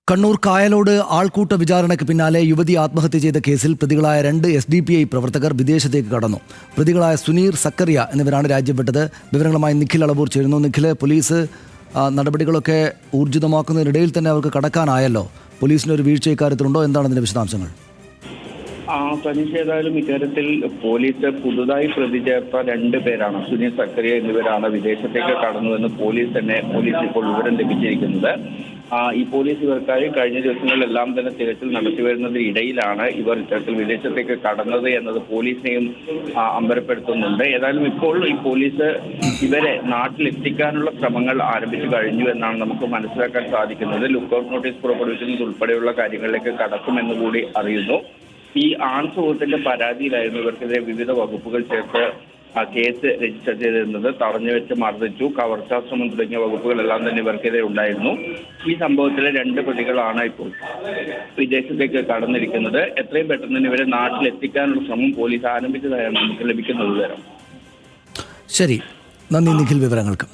കണ്ണൂർ കായലോട് ആൾക്കൂട്ട വിചാരണയ്ക്ക് പിന്നാലെ യുവതി ആത്മഹത്യ ചെയ്ത കേസിൽ പ്രതികളായ 2 SDPI പ്രവർത്തകർ വിദേശത്തേക്ക് കടന്നു. പ്രതികളായ സുനീർ, സക്കറിയ എന്നിവരാണ് രാജ്യം വിട്ടത്. വിവരങ്ങളുമായി നിഖിൽ അളവൂർ ചേരുന്നു. നിഖിൽ, പോലീസ് നടപടികളൊക്കെ ഊർജിതമാക്കുന്നതിനിടയിൽ തന്നെ അവർക്ക് കടക്കാനായല്ലോ. പോലീസിന് ഒരു വീഴ്ച ഇക്കാര്യത്തിലുണ്ടോ? എന്താണ് അതിന്റെ വിശദാംശങ്ങൾ? സനീഷ്, ഏതായാലും ഇക്കാര്യത്തിൽ പോലീസ് പുതുതായി പ്രതി ചേർത്ത 2 പേരാണ്, സുനിൽ, സക്കറിയ എന്നിവരാണ് വിദേശത്തേക്ക് കടന്നുവെന്ന് പോലീസ് ഇപ്പോൾ വിവരം ലഭിച്ചിരിക്കുന്നത്. ഈ പോലീസ് ഇവർക്കായി കഴിഞ്ഞ ദിവസങ്ങളിലെല്ലാം തന്നെ തിരച്ചിൽ നടത്തി വരുന്നതിനിടയിലാണ് ഇവർ ഇത്തരത്തിൽ വിദേശത്തേക്ക് കടന്നത് എന്നത് പോലീസിനെയും അമ്പരപ്പെടുത്തുന്നുണ്ട്. ഏതായാലും ഇപ്പോൾ ഈ പോലീസ് ഇവരെ നാട്ടിലെത്തിക്കാനുള്ള ശ്രമങ്ങൾ ആരംഭിച്ചു കഴിഞ്ഞു എന്നാണ് നമുക്ക് മനസ്സിലാക്കാൻ സാധിക്കുന്നത്. ലുക്കൌട്ട് നോട്ടീസ് പുറപ്പെടുവിക്കുന്നത് ഉൾപ്പെടെയുള്ള കാര്യങ്ങളിലേക്ക് കടക്കുമെന്ന് കൂടി അറിയുന്നു. ഈ ആൺ സുഹൃത്തിന്റെ പരാതിയിലായിരുന്നു ഇവർക്കെതിരെ വിവിധ വകുപ്പുകൾ ചേർത്ത് കേസ് രജിസ്റ്റർ ചെയ്തിരുന്നത്. തടഞ്ഞു വെച്ച് മർദ്ദിച്ചു, കവർച്ചാശ്രമം തുടങ്ങിയ വകുപ്പുകളെല്ലാം തന്നെ ഇവർക്കെതിരെ ഉണ്ടായിരുന്നു. ഈ സംഭവത്തിലെ 2 പ്രതികളാണ് ഇപ്പോൾ വിദേശത്തേക്ക് കടന്നിരിക്കുന്നത്. എത്രയും പെട്ടെന്ന് തന്നെ ഇവരെ നാട്ടിലെത്തിക്കാനുള്ള ശ്രമം പോലീസ് ആരംഭിച്ചതായാണ് നമുക്ക് ലഭിക്കുന്ന വിവരം. ശരി, നന്ദി നിഖിൽ വിവരങ്ങൾക്ക്.